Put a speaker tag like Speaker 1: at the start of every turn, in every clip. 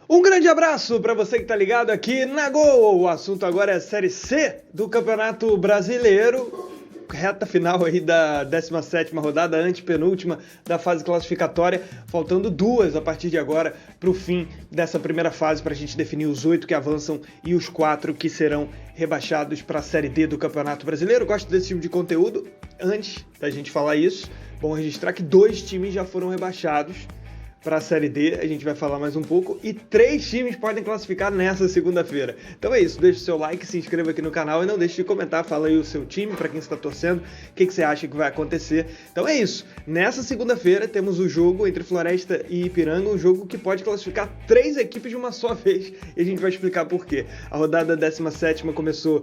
Speaker 1: Um grande abraço para você que está ligado aqui na Gol. O assunto agora é a Série C do Campeonato Brasileiro. Reta final aí da 17ª rodada, antepenúltima da fase classificatória. Faltando duas a partir de agora para o fim dessa primeira fase, para a gente definir os 8 que avançam e os 4 que serão rebaixados para a Série D do Campeonato Brasileiro. Gosto desse tipo de conteúdo. Antes da gente falar isso, bom registrar que 2 times já foram rebaixados para a Série D, a gente vai falar mais um pouco, e 3 times podem classificar nessa segunda-feira. Então é isso, deixa o seu like, se inscreva aqui no canal e não deixe de comentar, fala aí o seu time, para quem está torcendo, o que você acha que vai acontecer. Então é isso, nessa segunda-feira temos o jogo entre Floresta e Ipiranga, um jogo que pode classificar 3 equipes de uma só vez, e a gente vai explicar por quê. A rodada 17ª começou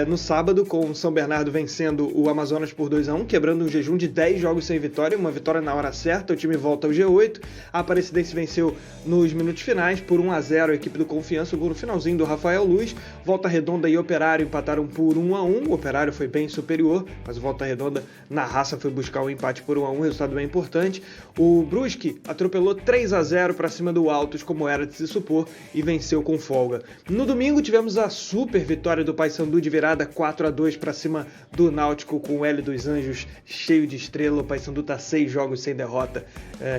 Speaker 1: no sábado, com o São Bernardo vencendo o Amazonas por 2-1, quebrando um jejum de 10 jogos sem vitória, uma vitória na hora certa, o time volta ao G8. A Aparecidense venceu nos minutos finais por 1-0 a equipe do Confiança, o gol no finalzinho do Rafael Luiz. Volta Redonda e Operário empataram por 1-1, o Operário foi bem superior, mas o Volta Redonda na raça foi buscar o empate por 1-1, resultado bem importante. O Brusque atropelou 3-0 para cima do Altos, como era de se supor, e venceu com folga. No domingo tivemos a super vitória do Paysandu de virada 4-2 para cima do Náutico, com o L dos Anjos cheio de estrela. O Paysandu está 6 jogos sem derrota,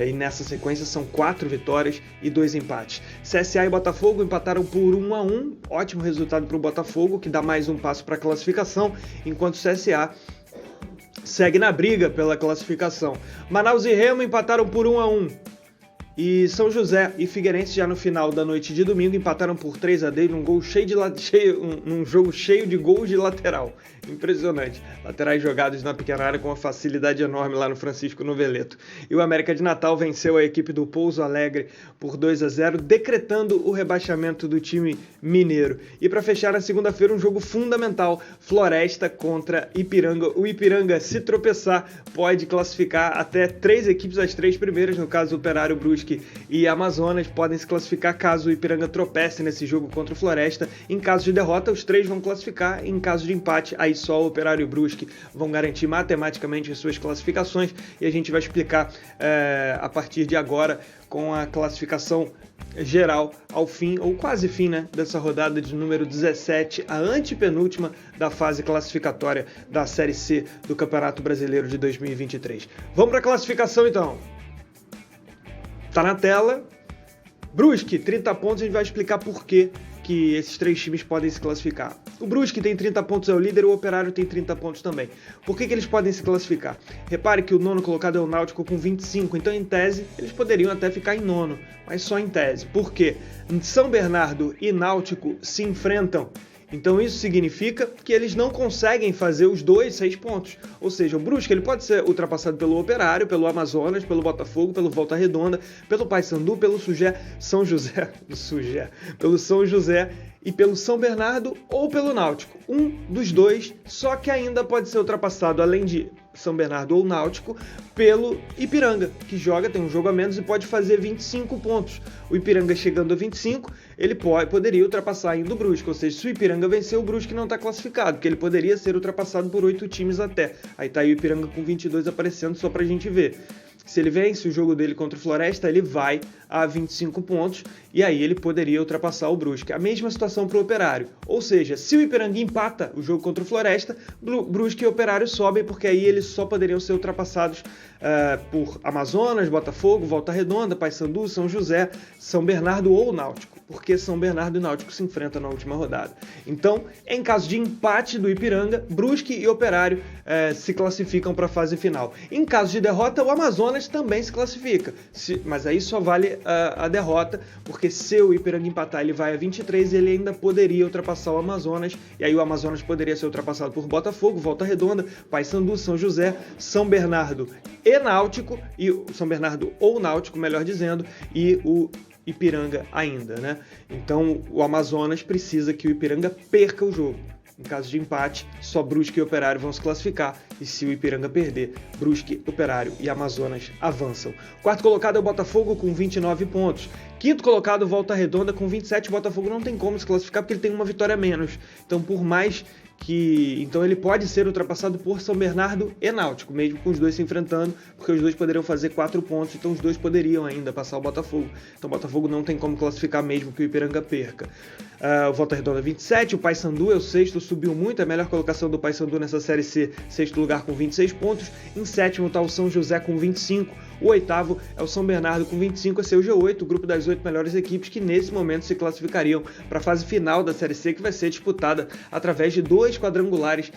Speaker 1: e nessa sequência são 4 vitórias e 2 empates. CSA e Botafogo empataram por 1-1, ótimo resultado para o Botafogo, que dá mais um passo para a classificação, enquanto o CSA segue na briga pela classificação. Manaus e Remo empataram por 1-1. E São José e Figueirense já no final da noite de domingo empataram por 3-2 num jogo cheio de gols de lateral. Impressionante. Laterais jogados na pequena área com uma facilidade enorme lá no Francisco Noveleto. E o América de Natal venceu a equipe do Pouso Alegre por 2-0, decretando o rebaixamento do time mineiro. E para fechar na segunda-feira, um jogo fundamental, Floresta contra Ipiranga. O Ipiranga, se tropeçar, pode classificar até 3 equipes, as 3 primeiras, no caso Operário, Brusque e Amazonas, podem se classificar caso o Ipiranga tropece nesse jogo contra o Floresta. Em caso de derrota, os 3 vão classificar. Em caso de empate, aí só o Operário e o Brusque vão garantir matematicamente as suas classificações, e a gente vai explicar a partir de agora com a classificação geral ao fim, ou quase fim, né, dessa rodada de número 17, a antepenúltima da fase classificatória da Série C do Campeonato Brasileiro de 2023. Vamos para a classificação então. Tá na tela. Brusque, 30 pontos, a gente vai explicar por que esses 3 times podem se classificar. O Brusque tem 30 pontos, é o líder, o Operário tem 30 pontos também. Por que eles podem se classificar? Repare que o nono colocado é o Náutico com 25, então em tese eles poderiam até ficar em nono, mas só em tese. Por quê? São Bernardo e Náutico se enfrentam. Então isso significa que eles não conseguem fazer os 2 6 pontos. Ou seja, o Brusque ele pode ser ultrapassado pelo Operário, pelo Amazonas, pelo Botafogo, pelo Volta Redonda, pelo Paysandu, pelo São José e pelo São Bernardo ou pelo Náutico. Um dos 2, só que ainda pode ser ultrapassado, além de São Bernardo ou Náutico, pelo Ipiranga, que tem um jogo a menos e pode fazer 25 pontos. O Ipiranga chegando a 25, ele poderia ultrapassar ainda o Brusque, ou seja, se o Ipiranga vencer, o Brusque não está classificado, porque ele poderia ser ultrapassado por 8 times até. Aí tá aí o Ipiranga com 22 aparecendo só pra gente ver. Se ele vence o jogo dele contra o Floresta, ele vai a 25 pontos e aí ele poderia ultrapassar o Brusque. A mesma situação para o Operário. Ou seja, se o Ipiranga empata o jogo contra o Floresta, Brusque e Operário sobem, porque aí eles só poderiam ser ultrapassados por Amazonas, Botafogo, Volta Redonda, Paysandu, São José, São Bernardo ou Náutico, porque São Bernardo e Náutico se enfrentam na última rodada. Então, em caso de empate do Ipiranga, Brusque e Operário se classificam para a fase final. Em caso de derrota, o Amazonas também se classifica, mas aí só vale a derrota, porque se o Ipiranga empatar, ele vai a 23 e ele ainda poderia ultrapassar o Amazonas, e aí o Amazonas poderia ser ultrapassado por Botafogo, Volta Redonda, Paysandu, São José, São Bernardo e Náutico, e São Bernardo ou Náutico, melhor dizendo, e o Ipiranga ainda, né? Então o Amazonas precisa que o Ipiranga perca o jogo. Em caso de empate, só Brusque e Operário vão se classificar, e se o Ipiranga perder, Brusque, Operário e Amazonas avançam. Quarto colocado é o Botafogo com 29 pontos. Quinto colocado, Volta Redonda com 27. O Botafogo não tem como se classificar porque ele tem uma vitória a menos. Então, por mais que... Então ele pode ser ultrapassado por São Bernardo e Náutico, mesmo com os dois se enfrentando, porque os dois poderiam fazer 4 pontos, então os dois poderiam ainda passar o Botafogo. Então o Botafogo não tem como classificar mesmo que o Ipiranga perca. O Volta Redonda 27, o Paysandu é o sexto, subiu muito, a melhor colocação do Paysandu nessa Série C, sexto lugar com 26 pontos. Em sétimo está o São José com 25, o oitavo é o São Bernardo com 25, esse é o G8, o grupo das 8 melhores equipes que nesse momento se classificariam para a fase final da Série C, que vai ser disputada através de 2 quadrangulares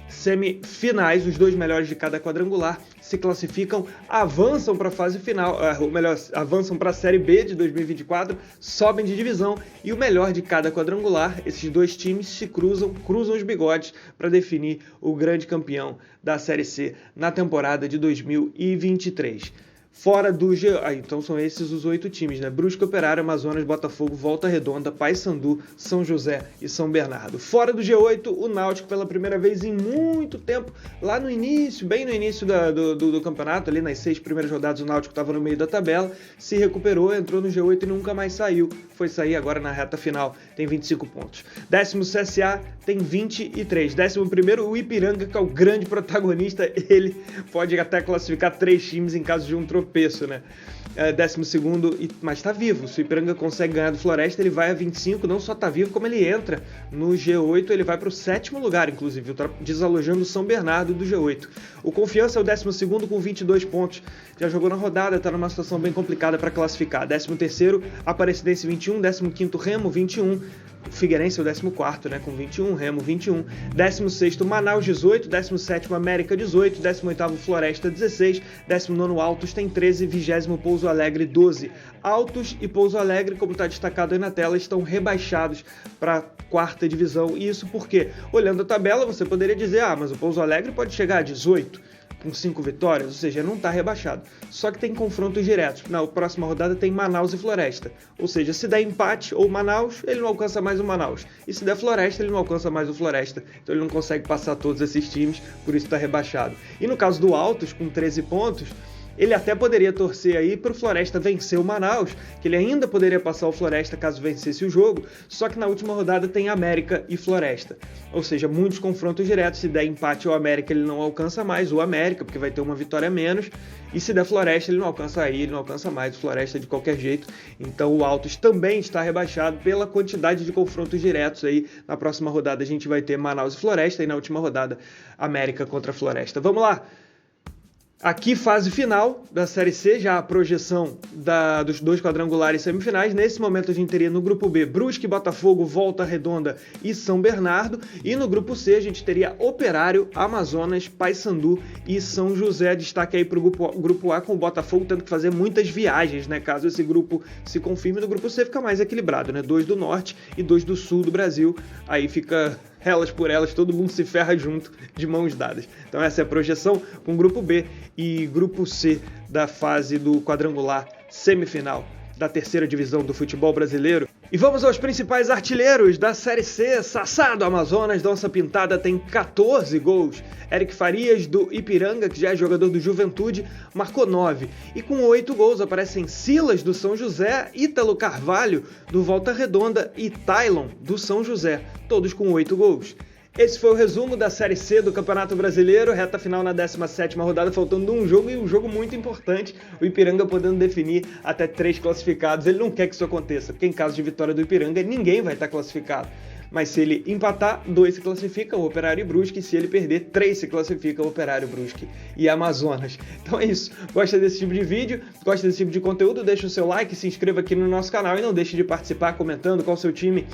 Speaker 1: semifinais. Os 2 melhores de cada quadrangular se classificam, avançam para a fase final, ou melhor, avançam para a Série B de 2024, sobem de divisão, e o melhor de cada quadrangular, esses 2 times se cruzam os bigodes para definir o grande campeão da Série C na temporada de 2023. Fora do G8, então são esses os 8 times, né? Brusque, Operário, Amazonas, Botafogo, Volta Redonda, Paysandu, São José e São Bernardo. Fora do G8, o Náutico pela primeira vez em muito tempo, lá no início, bem no início do campeonato, ali nas 6 primeiras rodadas o Náutico estava no meio da tabela, se recuperou, entrou no G8 e nunca mais saiu. Foi sair agora na reta final, tem 25 pontos. Décimo CSA tem 23. 11º o Ipiranga, que é o grande protagonista, ele pode até classificar 3 times em caso de um tropeço, né? 12º, mas tá vivo. Se o Ipiranga consegue ganhar do Floresta, ele vai a 25, não só tá vivo, como ele entra no G8, ele vai para o 7º lugar, inclusive, desalojando o São Bernardo do G8. O Confiança é o 12º com 22 pontos, já jogou na rodada, tá numa situação bem complicada para classificar. 13º, Aparecidense 21, 15º, Remo 21, Figueirense é o 14º, né, com 21, Remo 21, 16º Manaus 18, 17º América 18, 18º Floresta 16, 19º Altos tem 13, 20º Pouso Alegre 12. Altos e Pouso Alegre, como está destacado aí na tela, estão rebaixados para a 4ª divisão, e isso porque, olhando a tabela, você poderia dizer, mas o Pouso Alegre pode chegar a 18, com 5 vitórias, ou seja, não está rebaixado. Só que tem confrontos diretos. Na próxima rodada tem Manaus e Floresta. Ou seja, se der empate ou Manaus, ele não alcança mais o Manaus. E se der Floresta, ele não alcança mais o Floresta. Então ele não consegue passar todos esses times, por isso está rebaixado. E no caso do Altos, com 13 pontos, ele até poderia torcer aí para o Floresta vencer o Manaus, que ele ainda poderia passar o Floresta caso vencesse o jogo, só que na última rodada tem América e Floresta. Ou seja, muitos confrontos diretos, se der empate o América ele não alcança mais o América, porque vai ter uma vitória a menos, e se der Floresta ele não alcança aí, ele não alcança mais o Floresta de qualquer jeito. Então o Altos também está rebaixado pela quantidade de confrontos diretos aí. Na próxima rodada a gente vai ter Manaus e Floresta, e na última rodada América contra Floresta. Vamos lá! Aqui, fase final da Série C, já a projeção dos 2 quadrangulares semifinais. Nesse momento a gente teria no grupo B, Brusque, Botafogo, Volta Redonda e São Bernardo. E no grupo C a gente teria Operário, Amazonas, Paysandu e São José. Destaque aí para o grupo A, com o Botafogo tendo que fazer muitas viagens, né? Caso esse grupo se confirme, no grupo C fica mais equilibrado, né? 2 do Norte e 2 do Sul do Brasil. Aí fica elas por elas, todo mundo se ferra junto, de mãos dadas. Então essa é a projeção com o grupo B e grupo C da fase do quadrangular semifinal da 3ª divisão do futebol brasileiro. E vamos aos principais artilheiros da Série C. Sassá do Amazonas, da Onça Pintada, tem 14 gols. Eric Farias do Ipiranga, que já é jogador do Juventude, marcou 9. E com 8 gols aparecem Silas do São José, Ítalo Carvalho do Volta Redonda e Tylon do São José, todos com 8 gols. Esse foi o resumo da Série C do Campeonato Brasileiro, reta final na 17ª rodada, faltando um jogo, e um jogo muito importante, o Ipiranga podendo definir até 3 classificados. Ele não quer que isso aconteça, porque em caso de vitória do Ipiranga, ninguém vai estar classificado. Mas se ele empatar, 2 se classificam, Operário e Brusque, e se ele perder, 3 se classificam, Operário, Brusque e Amazonas. Então é isso, gosta desse tipo de vídeo, gosta desse tipo de conteúdo, deixa o seu like, se inscreva aqui no nosso canal e não deixe de participar comentando qual o seu time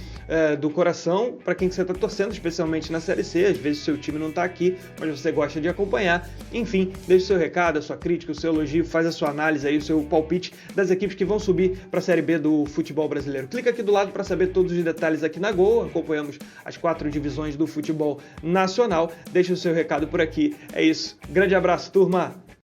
Speaker 1: do coração, para quem que você está torcendo, especialmente na Série C. Às vezes o seu time não está aqui, mas você gosta de acompanhar. Enfim, deixe o seu recado, a sua crítica, o seu elogio, faz a sua análise aí, o seu palpite das equipes que vão subir para a Série B do futebol brasileiro. Clica aqui do lado para saber todos os detalhes aqui na Gol. Acompanhamos as 4 divisões do futebol nacional. Deixe o seu recado por aqui. É isso. Grande abraço, turma!